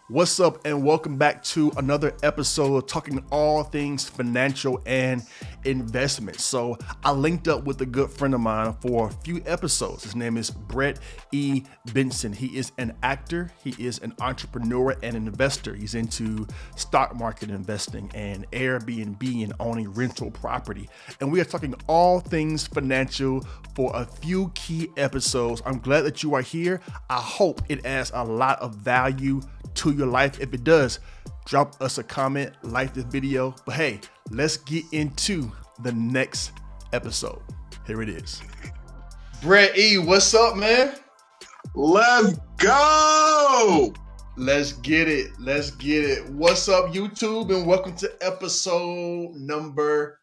What's up, and welcome back to another episode of talking all things financial and investment. So I linked up with a good friend of mine for a few episodes. His name is Bret E. Benson. He is an actor, he is an entrepreneur and an investor. He's into stock market investing and Airbnb and owning rental property. And we are talking all things financial for a few key episodes. I'm glad that you are here. I hope it adds a lot of value to your life. If it does, drop us a comment, like this video. But hey, let's get into the next episode. Here it is. Bret E, what's up, man? Let's go. Let's get it. Let's get it. What's up, YouTube? And welcome to episode number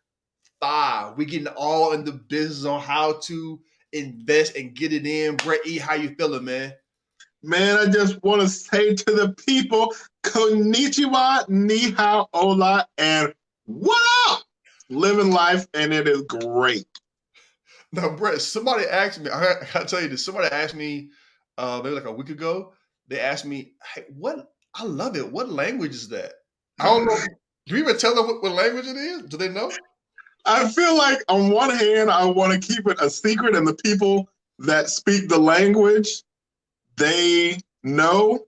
5. We getting all in the business on how to invest and get it in. Bret E, how you feeling, man? Man, I just want to say to the people, konnichiwa, ni hao, hola, and what up? Living life, and it is great. Now, Bret, somebody asked me, I gotta tell you this, somebody asked me maybe like a week ago, they asked me, hey, I love it. What language is that? I don't know. Do you even tell them what language it is? Do they know? I feel like on one hand, I want to keep it a secret, and the people that speak the language, they know.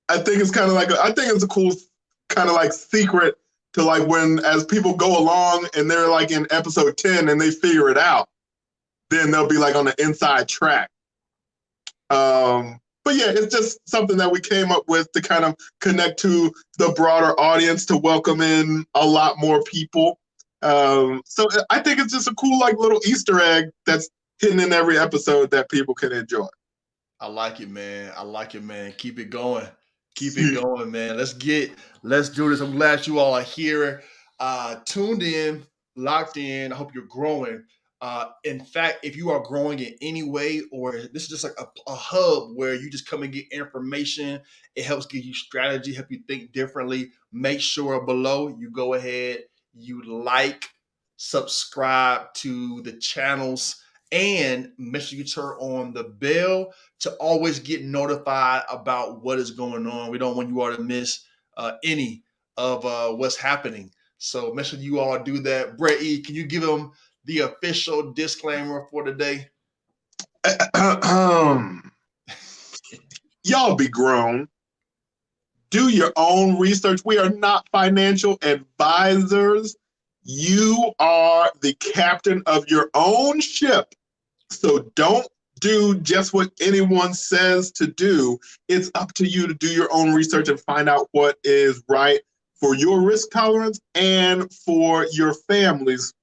I think it's kind of like, I think it's a cool kind of like secret to like when, as people go along and they're like in episode 10 and they figure it out, then they'll be like on the inside track. But yeah, it's just something that we came up with to kind of connect to the broader audience, to welcome in a lot more people. So I think it's just a cool like little Easter egg that's hidden in every episode that people can enjoy. I like it, man. I like it, man. Keep it going. Keep it going, man. Let's do this. I'm glad you all are here, tuned in, locked in. I hope you're growing. In fact, if you are growing in any way, or this is just like a hub where you just come and get information, it helps give you strategy, help you think differently. Make sure below you go ahead, you like, subscribe to the channels, and make sure you turn on the bell to always get notified about what is going on. We don't want you all to miss any of what's happening. So make sure you all do that. Bret E, can you give them the official disclaimer for today? Y'all be grown. Do your own research. We are not financial advisors. You are the captain of your own ship. So don't do just what anyone says to do. It's up to you to do your own research and find out what is right for your risk tolerance and for your family's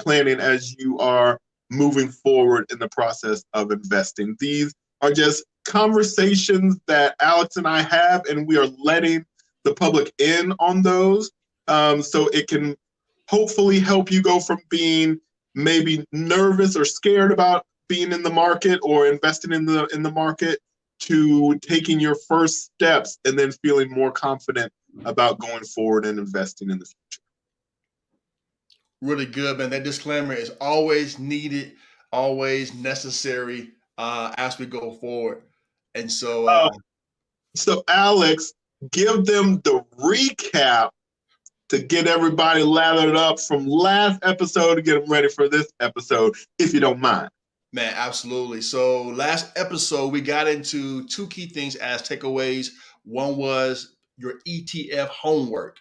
planning as you are moving forward in the process of investing. These are just conversations that Alex and I have, and we are letting the public in on those, so it can hopefully help you go from being maybe nervous or scared about being in the market or investing in the market to taking your first steps and then feeling more confident about going forward and investing in the future. Really good, man. That disclaimer is always needed, always necessary as we go forward. And so, so Alex, give them the recap to get everybody lathered up from last episode to get them ready for this episode, if you don't mind. Man, absolutely. So last episode, we got into 2 key things as takeaways. One was your ETF homework.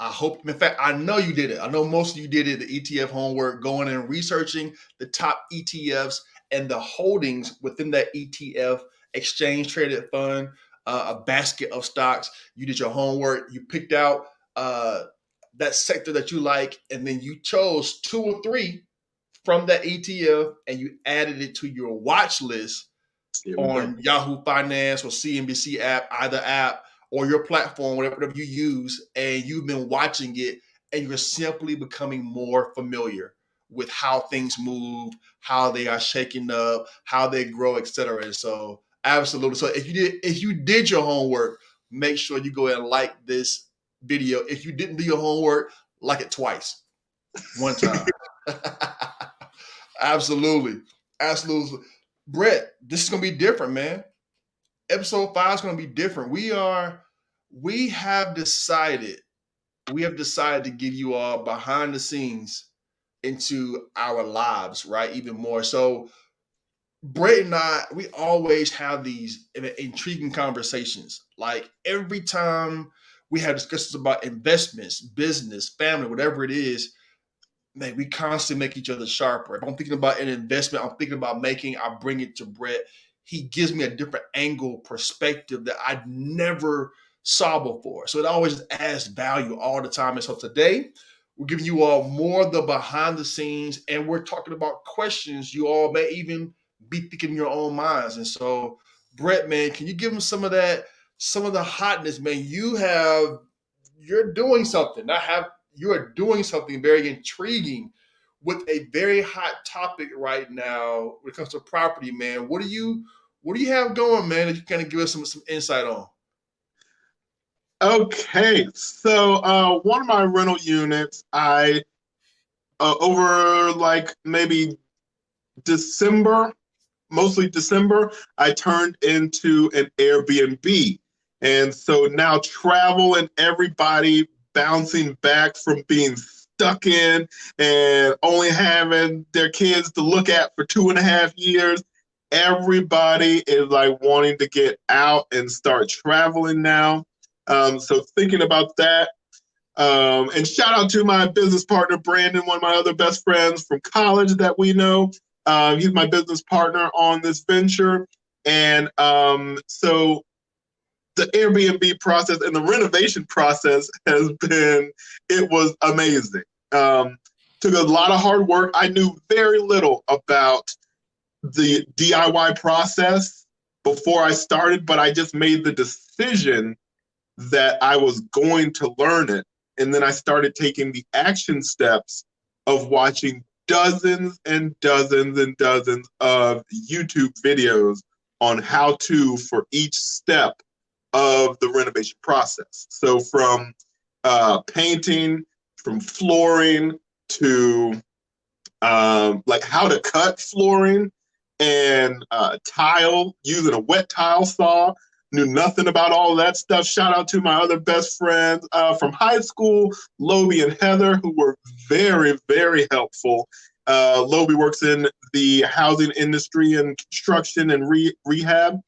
I hope, in fact, I know you did it. I know most of you did it, the ETF homework, going and researching the top ETFs and the holdings within that ETF, exchange traded fund, a basket of stocks. You did your homework. You picked out that sector that you like, and then you chose 2 or 3 from that ETF and you added it to your watch list on Yahoo Finance or CNBC app, or your platform, whatever you use, and you've been watching it and you're simply becoming more familiar with how things move, how they are shaking up, how they grow, etc. And so absolutely. So if you did your homework, make sure you go ahead and like this video. If you didn't do your homework, like it twice. One time. Absolutely. Bret, this is gonna be different, man. episode 5 is going to be different. We have decided to give you all behind the scenes into our lives, right? Even more. So Bret and I, we always have these intriguing conversations. Like every time we have discussions about investments, business, family, whatever it is, man, we constantly make each other sharper. If I'm thinking about an investment, I'm thinking about making, I bring it to Bret. He gives me a different angle, perspective that I never saw before. So it always adds value all the time. And so today, we're giving you all more of the behind the scenes, and we're talking about questions you all may even be thinking in your own minds. And so, Bret, man, can you give them some of that, some of the hotness, man? You're doing something. You are doing something very intriguing with a very hot topic right now when it comes to property, man. What do you have going, man, that you kind of give us some insight on? Okay, so one of my rental units, I over like maybe December, mostly December, I turned into an Airbnb. And so now travel and everybody bouncing back from being stuck in and only having their kids to look at for 2.5 years. Everybody is like wanting to get out and start traveling now. So thinking about that, and shout out to my business partner, Brandon, one of my other best friends from college that we know. He's my business partner on this venture. And so the Airbnb process and the renovation process it was amazing. Took a lot of hard work. I knew very little about the DIY process before I started, but I just made the decision that I was going to learn it. And then I started taking the action steps of watching dozens and dozens and dozens of YouTube videos on how to for each step of the renovation process. So from painting, from flooring to like how to cut flooring and tile using a wet tile saw. Knew nothing about all that stuff. Shout out to my other best friends from high school, Lobe and Heather, who were very, very helpful. Lobe works in the housing industry and construction and rehab.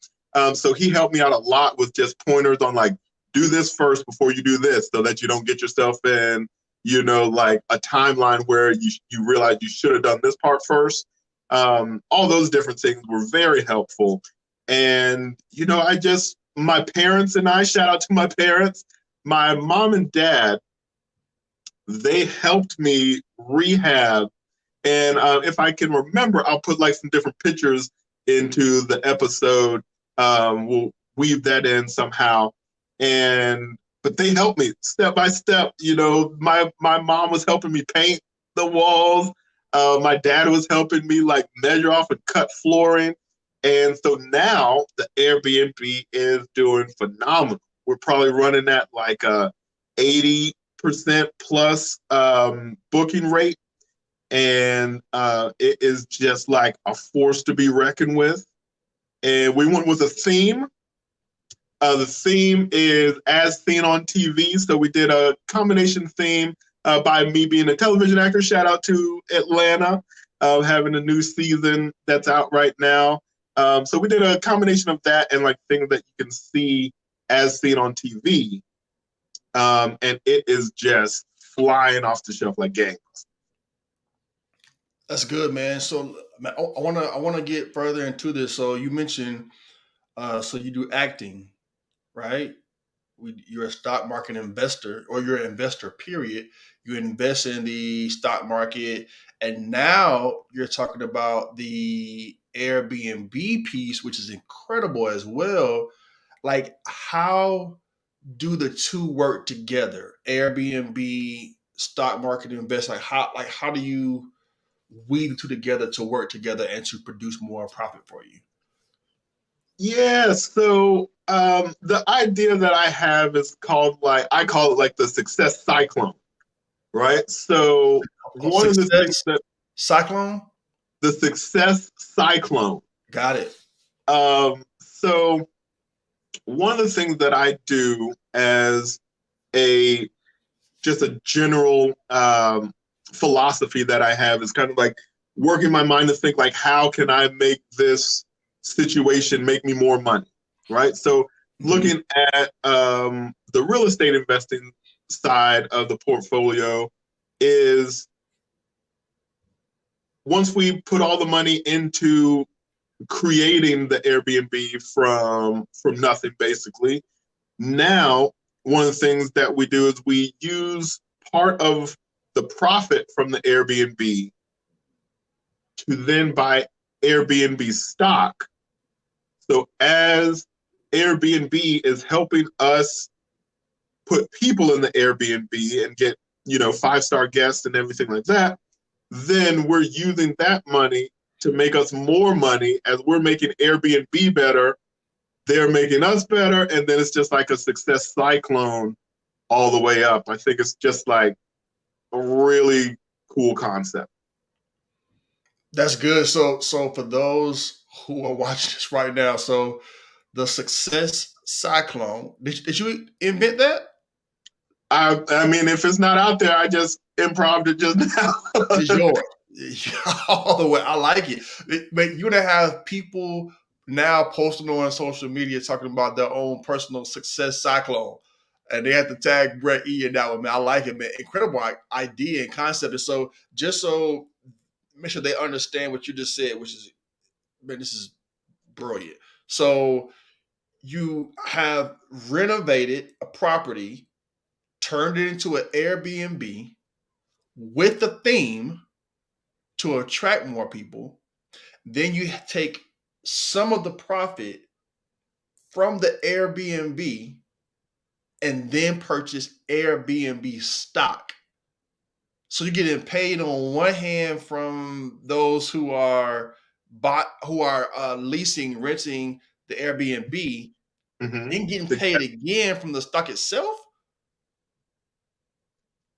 So he helped me out a lot with just pointers on like, do this first before you do this so that you don't get yourself in, like a timeline where you realize you should have done this part first. All those different things were very helpful. And, my parents and I, shout out to my parents, my mom and dad, they helped me rehab. And if I can remember, I'll put like some different pictures into the episode. We'll weave that in somehow. But they helped me step by step. My mom was helping me paint the walls. My dad was helping me like measure off and cut flooring. And so now the Airbnb is doing phenomenal. We're probably running at like a 80% plus booking rate. And it is just like a force to be reckoned with. And we went with a theme. The theme is as seen on TV. So we did a combination theme by me being a television actor. Shout out to Atlanta, having a new season that's out right now. So we did a combination of that and like things that you can see as seen on TV. And it is just flying off the shelf like gangbusters. That's good, man. So I wanna get further into this. So you mentioned, so you do acting, right? You're a stock market investor, or you're an investor. Period. You invest in the stock market, and now you're talking about the Airbnb piece, which is incredible as well. Like, how do the two work together? Airbnb, stock market, invest. Like how do you weave the two together to work together and to produce more profit for you? Yeah, so the idea that I have is I call it like the Success Cyclone, right? So one of the things Success that Cyclone. the Success Cyclone. Got it. So one of the things that I do as a just a general philosophy that I have is kind of like working my mind to think like, how can I make this situation make me more money, right? So Mhm. looking at the real estate investing side of the portfolio is once we put all the money into creating the Airbnb from nothing, basically. Now, one of the things that we do is we use part of the profit from the Airbnb to then buy Airbnb stock. So as Airbnb is helping us put people in the Airbnb and get, 5-star guests and everything like that, then we're using that money to make us more money as we're making Airbnb better. They're making us better. And then it's just like a success cyclone all the way up. I think it's just like a really cool concept. That's good. So for those who are watching this right now, so the Success Cyclone, did you invent that? I mean, if it's not out there, I just improv it just It's now. yours. All the way. I like it. But you're gonna have people now posting on social media talking about their own personal success cyclone. And they have to tag Bret E in that one, man. I like it, man. Incredible idea and concept. And so just so make sure they understand what you just said, which is, man, this is brilliant. So you have renovated a property, turned it into an Airbnb with a theme to attract more people. Then you take some of the profit from the Airbnb and then purchase Airbnb stock. So you're getting paid on one hand from those who are leasing, renting the Airbnb, Mm-hmm. then getting paid again from the stock itself.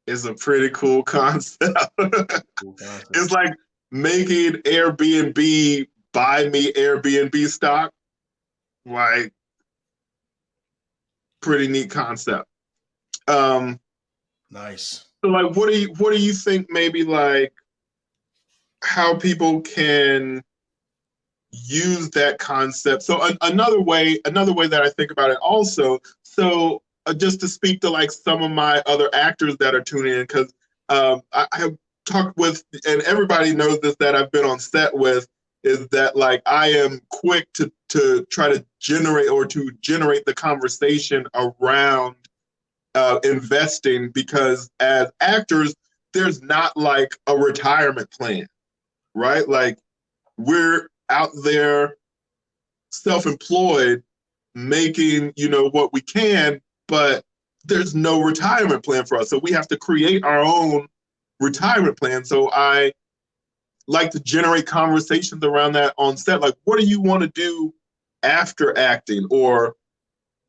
It's a pretty cool concept. Cool concept. It's like making Airbnb buy me Airbnb stock. Like, pretty neat concept. Um, Nice. so like, what do you think? Maybe like how people can use that concept. So another way that I think about it also. So just to speak to like some of my other actors that are tuning in, because I have talked with, and everybody knows this that I've been on set with, is that like I am quick to try to generate the conversation around investing, because as actors, there's not like a retirement plan, right? Like we're out there self-employed making what we can, but there's no retirement plan for us, so we have to create our own retirement plan. So I like to generate conversations around that on set, like what do you want to do after acting, or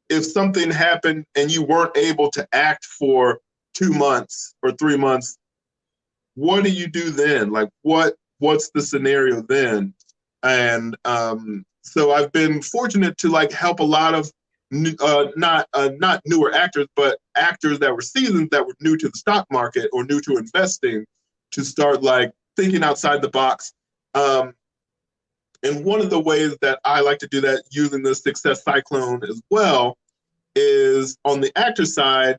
if something happened and you weren't able to act for 2 months or 3 months, what do you do then? Like what's the scenario then? And so I've been fortunate to like help a lot of not newer actors, but actors that were seasoned that were new to the stock market or new to investing, to start like thinking outside the box. Um, and one of the ways that I like to do that using the Success Cyclone as well is on the actor side.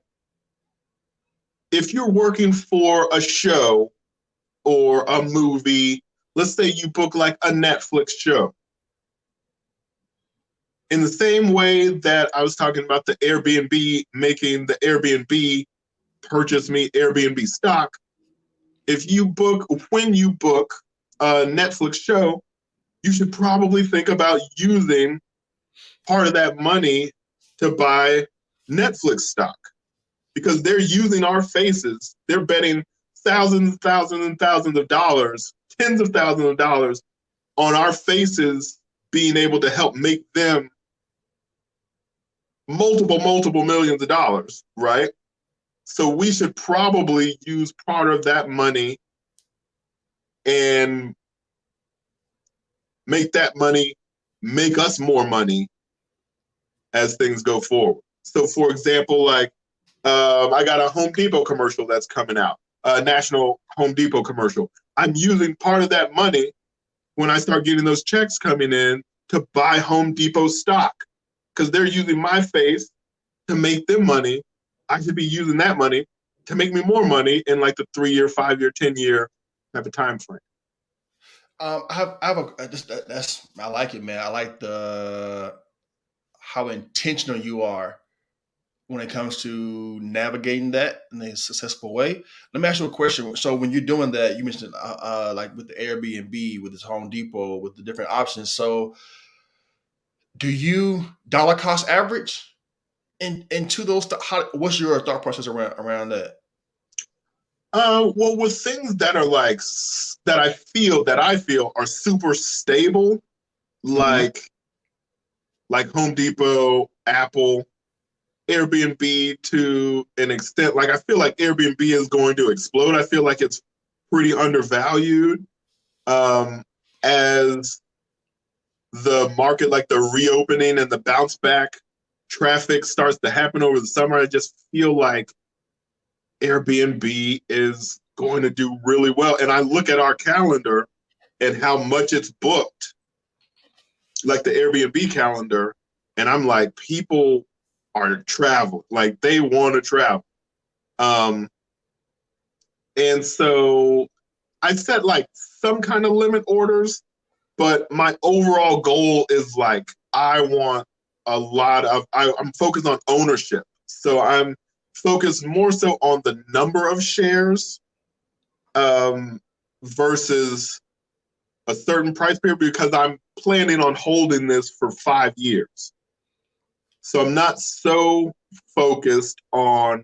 If you're working for a show or a movie, let's say you book like a Netflix show. In the same way that I was talking about the Airbnb making the Airbnb purchase me Airbnb stock, when you book a Netflix show, you should probably think about using part of that money to buy Netflix stock, because they're using our faces. They're betting thousands, thousands, and thousands of dollars, tens of thousands of dollars on our faces being able to help make them multiple millions of dollars, right? So we should probably use part of that money and make that money make us more money as things go forward. So, for example, like I got a Home Depot commercial that's coming out, a national Home Depot commercial. I'm using part of that money when I start getting those checks coming in to buy Home Depot stock because they're using my face to make them money. I should be using that money to make me more money in like the 3-year, 5-year, 10-year type of time frame. I have a that's I like it, man. I like the how intentional you are when it comes to navigating that in a successful way. Let me ask you a question. So when you're doing that, you mentioned like with the Airbnb, with this Home Depot, with the different options. So do you dollar cost average into those? What's your thought process around that? Well, with things that are like that I feel are super stable, Mm-hmm. like Home Depot, Apple, Airbnb to an extent. Like I feel like Airbnb is going to explode. I feel like it's pretty undervalued um, as the market, like the reopening and the bounce back traffic starts to happen over the summer. I just feel like Airbnb is going to do really well. And I look at our calendar and how much it's booked, like the Airbnb calendar, and I'm like, people are traveling, like they want to travel. Um, and so I set like some kind of limit orders, but my overall goal is like I want a lot of I'm focused on ownership. So I'm focused more so on the number of shares um, versus a certain price period because I'm planning on holding this for 5 years. So I'm not so focused on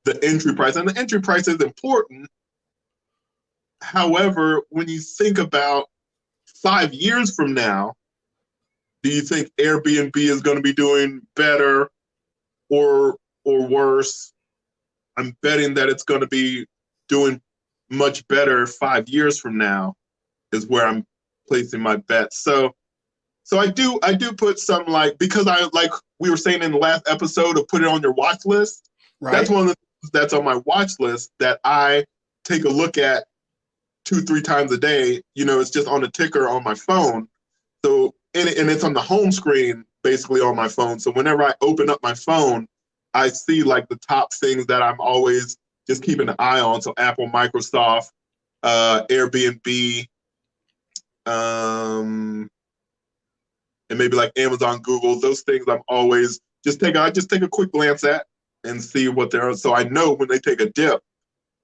the entry price. And the entry price is important. However, when you think about 5 years from now, do you think Airbnb is going to be doing better or worse? I'm betting that it's going to be doing much better 5 years from now is where I'm placing my bet. So I do put some like because I like we were saying in the last episode of put it on your watch list. That's Right. one of the things that's on my watch list that I take a look at 2-3 times a day. You know, it's just on a ticker on my phone. So and it's on the home screen basically on my phone. So whenever I open up my phone, I see like the top things that I'm always just keeping an eye on. So Apple, Microsoft, Airbnb, um, and maybe like Amazon, Google, those things I'm always I just take a quick glance at and see what they're so I know when they take a dip,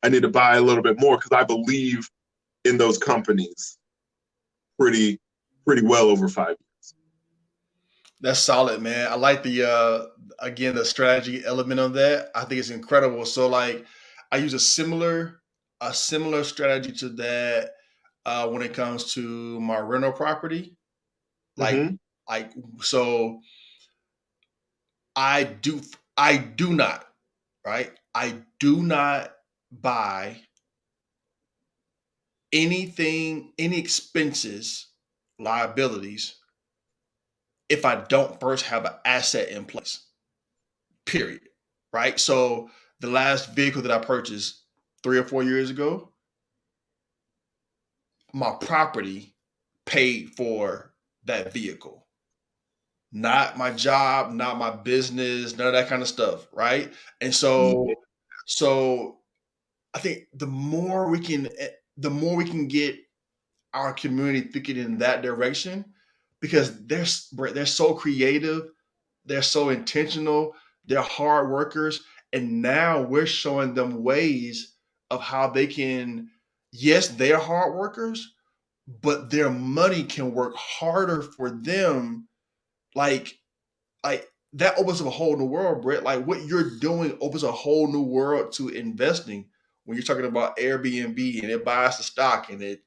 I need to buy a little bit more because I believe in those companies pretty pretty well over 5 years. That's solid, man. I like the again the strategy element of that. I think it's incredible. So like I use a similar strategy to that when it comes to my rental property. Like Mm-hmm. like so I do I do not, right? I do not buy anything, any expenses, liabilities if I don't first have an asset in place. Period. Right. So the last vehicle that I purchased 3 or 4 years ago, my property paid for that vehicle. Not my job, not my business, none of that kind of stuff. Right. And Yeah. so I think the more we can get our community thinking in that direction, because they're so creative, they're so intentional, they're hard workers, and now we're showing them ways of how they can. Yes, they're hard workers, but their money can work harder for them. Like that opens up a whole new world, Brett. Like what you're doing opens a whole new world to investing. When you're talking about Airbnb and it buys the stock and it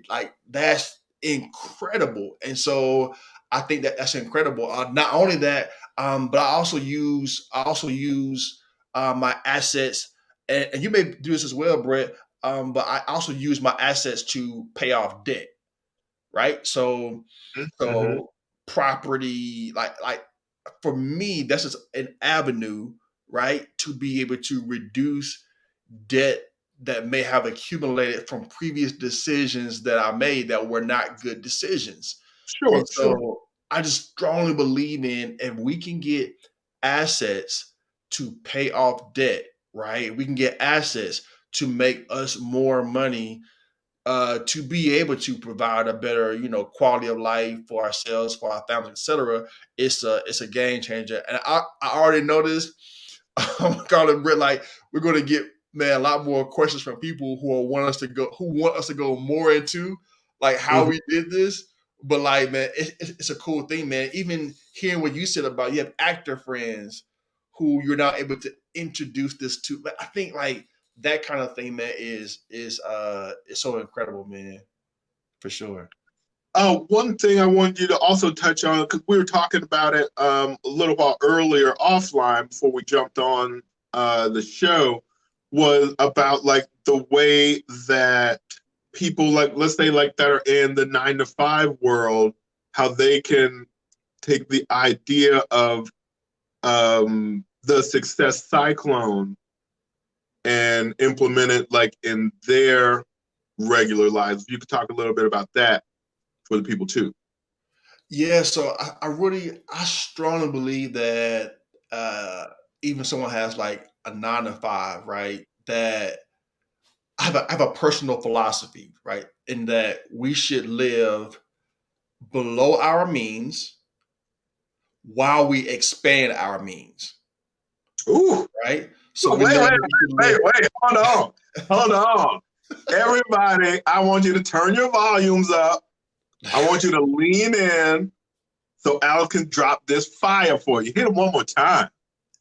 like that's incredible. And so I think that that's incredible. Not only that, but I also use my assets, and you may do this as well, Brett. But I also use my assets to pay off debt, right? So Mm-hmm. property, like for me, that's just an avenue, right, to be able to reduce debt that may have accumulated from previous decisions that I made that were not good decisions. And Sure, sure. so I just strongly believe in if we can get assets to pay off debt, right? We can get assets to make us more money, to be able to provide a better, quality of life for ourselves, for our families, etc. It's a game changer, and I already noticed. I'm calling Britt, like we're going to get, man, a lot more questions from people who want us to go more into like how Mhm. we did this. But like, man, it's a cool thing, man. Even hearing what you said about you have actor friends who you're not able to introduce this to. But I think like that kind of thing, man, is so incredible, man, for sure. One thing I wanted you to also touch on, because we were talking about it a little while earlier offline before we jumped on the show, was about like the way that people, like, let's say like that are in the 9 to 5 world, how they can take the idea of the Success Cyclone and implement it like in their regular lives. You could talk a little bit about that for the people too. Yeah, so I strongly believe that uh, even someone has like a 9 to 5, right? That I have a personal philosophy, right? In that we should live below our means while we expand our means, Ooh, right? So wait, we know wait, that we should wait, live. wait, hold on. Hold on. Everybody, I want you to turn your volumes up. I want you to lean in so Al can drop this fire for you. Hit him one more time.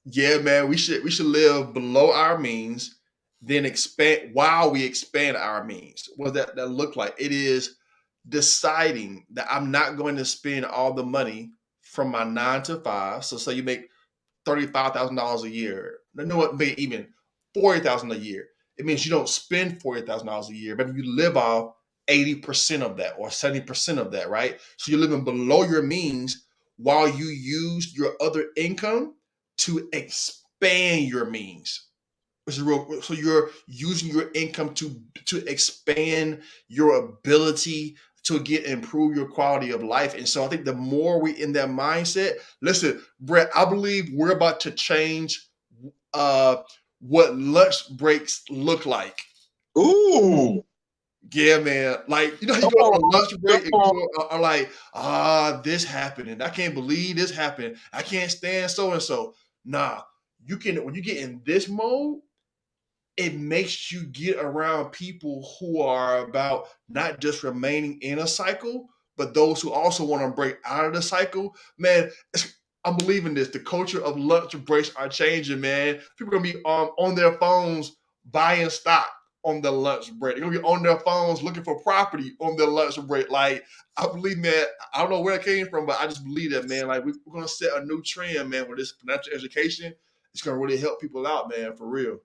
Yeah, man, we should live below our means, then expand while we expand our means. What does that look like? It is deciding that I'm not going to spend all the money from my 9 to 5. So say you make $35,000 a year. You know what? Maybe even 40,000 a year. It means you don't spend $40,000 a year, but you live off 80% of that or 70% of that, right? So you're living below your means while you use your other income to expand your means. Which is real. So you're using your income to expand your ability to get improve your quality of life. And so I think the more we in that mindset, listen, Brett, I believe we're about to change uh what lunch breaks look like. Ooh, Yeah, man. Like, how you come go on, on a lunch come break and on. people are like, this happened and I can't believe this happened. I can't stand so and so. Nah, you can when you get in this mode, it makes you get around people who are about not just remaining in a cycle, but those who also want to break out of the cycle. Man, I'm believing this. The culture of lunch breaks are changing, man. People are gonna be on their phones buying stock on their lunch break. They're gonna be on their phones looking for property on their lunch break. Like, I believe, man, I don't know where it came from, but I just believe that, man. Like, we're gonna set a new trend, man, with this financial education. It's gonna really help people out, man, for real.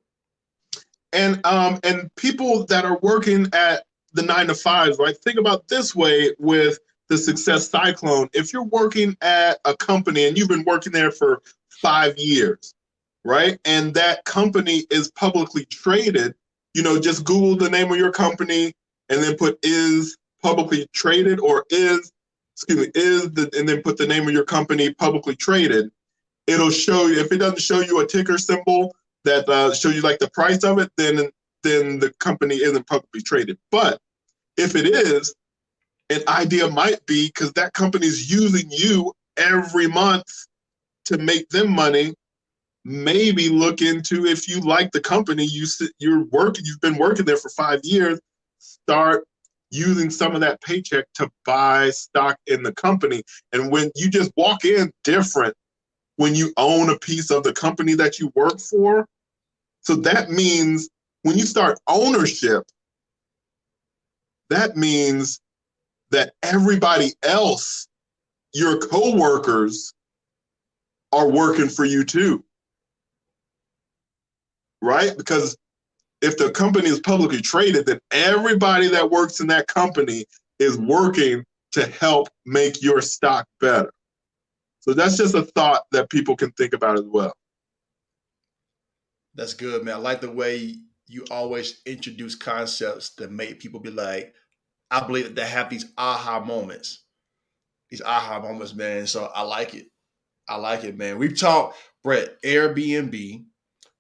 And people that are working at the 9 to 5s, right? Think about this way with the Success Cyclone. If you're working at a company and you've been working there for 5 years, right? And that company is publicly traded, just Google the name of your company and then put is publicly traded or and then put the name of your company publicly traded. It'll show you, if it doesn't show you a ticker symbol that show you like the price of it, then the company isn't publicly traded. But if it is, an idea might be because that company is using you every month to make them money. Maybe look into, if you like the company you've been working there for 5 years, start using some of that paycheck to buy stock in the company. And when you just walk in different when you own a piece of the company that you work for. So that means when you start ownership, that means that everybody else, your coworkers, are working for you too, right? Because if the company is publicly traded, then everybody that works in that company is working to help make your stock better. So that's just a thought that people can think about as well. That's good, man. I like the way you always introduce concepts that make people be like, I believe that they have these aha moments. These aha moments, man. So I like it. I like it, man. We've talked, Bret, Airbnb. We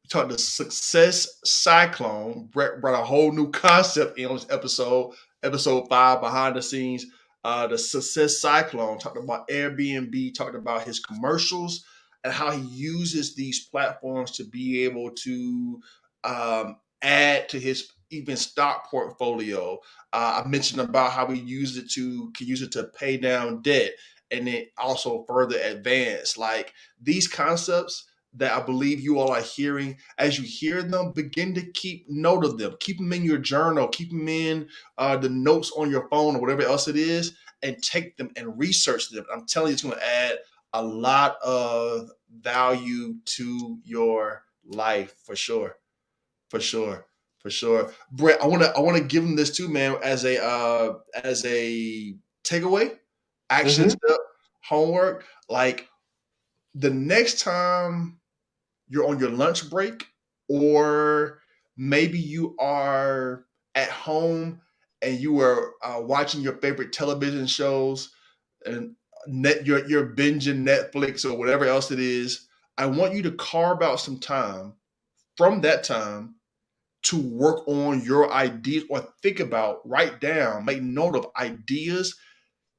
talked the Success Cyclone. Bret brought a whole new concept in on this episode 5, behind the scenes. The Success Cyclone talked about Airbnb, talked about his commercials and how he uses these platforms to be able to add to his even stock portfolio. I mentioned about how he can use it to pay down debt, and then also further advance. Like these concepts that I believe you all are hearing, as you hear them, begin to keep note of them. Keep them in your journal, keep them in the notes on your phone or whatever else it is, and take them and research them. I'm telling you, it's going to add a lot of value to your life for sure. For sure. For sure. Bret, I want to give them this too, man, as a takeaway, action Mm-hmm. step, homework. Like the next time you're on your lunch break, or maybe you are at home and you are watching your favorite television shows and you're binging Netflix or whatever else it is. I want you to carve out some time from that time to work on your ideas, or think about, write down, make note of ideas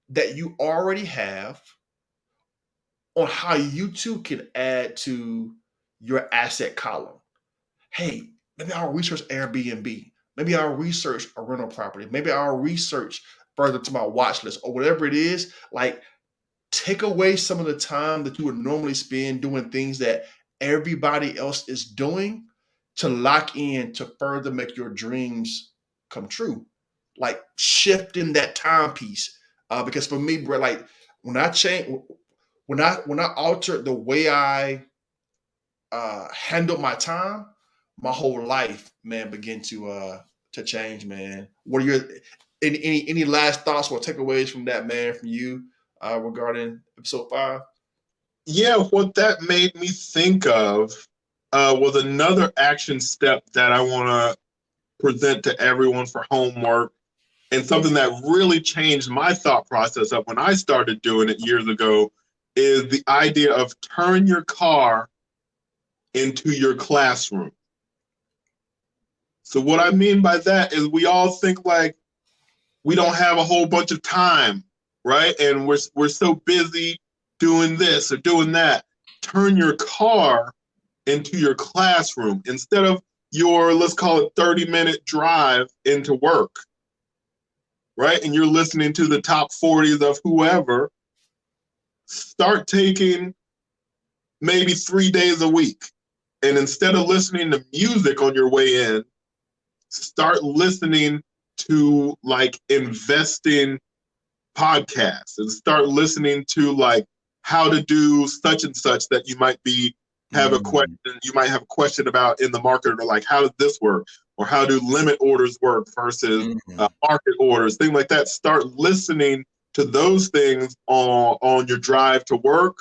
that you already have on how you too can add to your asset column. Hey, maybe I'll research Airbnb. Maybe I'll research a rental property. Maybe I'll research further to my watch list or whatever it is. Like, take away some of the time that you would normally spend doing things that everybody else is doing to lock in to further make your dreams come true. Like shifting that timepiece. Because for me, bro, like when I change, when I altered the way I handle my time, my whole life, man, begin to change, man. What are your any last thoughts or takeaways from that, man, from you regarding episode 5? Yeah, what that made me think of was another action step that I want to present to everyone for homework, and something that really changed my thought process up when I started doing it years ago is the idea of turn your car into your classroom. So what I mean by that is we all think like we don't have a whole bunch of time, right? And we're so busy doing this or doing that. Turn your car into your classroom instead of your, let's call it 30-minute drive into work, right? And you're listening to the top 40s of whoever. Start taking maybe 3 days a week. And instead of listening to music on your way in, start listening to like investing podcasts, and start listening to like how to do such and such that you might have a question, you might have a question about in the market, or like how does this work, or how do limit orders work versus market orders, things like that. Start listening to those things on your drive to work,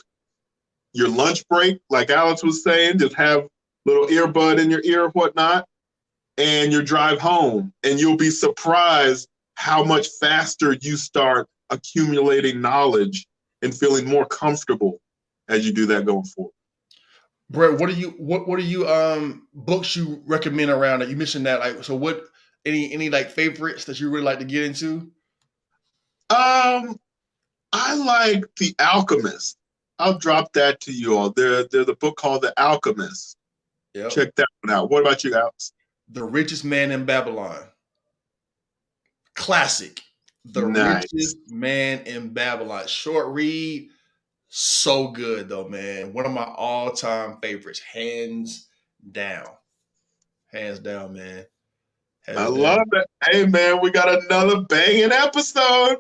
your lunch break, like Alex was saying, just have little earbud in your ear or whatnot, and your drive home, and you'll be surprised how much faster you start accumulating knowledge and feeling more comfortable as you do that going forward. Bret, what are you books you recommend around that? You mentioned that, like, so what, any like favorites that you really like to get into? I like The Alchemist. I'll drop that to you all. There's a book called The Alchemist. Yep. Check that one out. What about you, Alex? The Richest Man in Babylon. Classic. The Nice. Richest Man in Babylon. Short read. So good though, man. One of my all-time favorites. Hands down. Hands down, man. I Hands down. love it. Hey, man, we got another banging episode.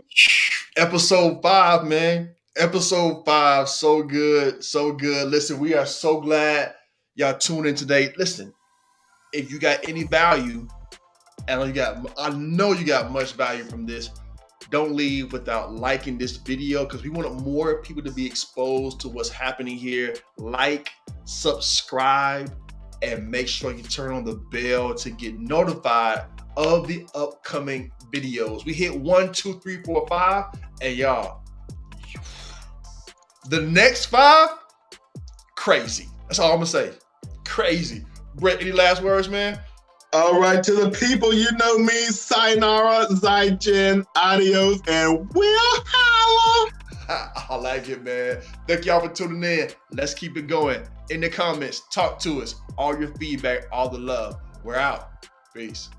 Episode 5, man. Episode 5. So good. So good. Listen, we are so glad y'all tuned in today. Listen, if you got any value, and I know you got much value from this, don't leave without liking this video, because we want more people to be exposed to what's happening here. Like, subscribe, and make sure you turn on the bell to get notified of the upcoming videos. We hit 1, 2, 3, 4, 5, and y'all, the next 5, crazy. That's all I'm gonna say. Crazy. Bret, any last words, man? All right, to the people, you know me, sayonara, zaijian, adios, and we'll holla. I like it, man. Thank y'all for tuning in. Let's keep it going. In the comments, talk to us. All your feedback, all the love. We're out. Peace.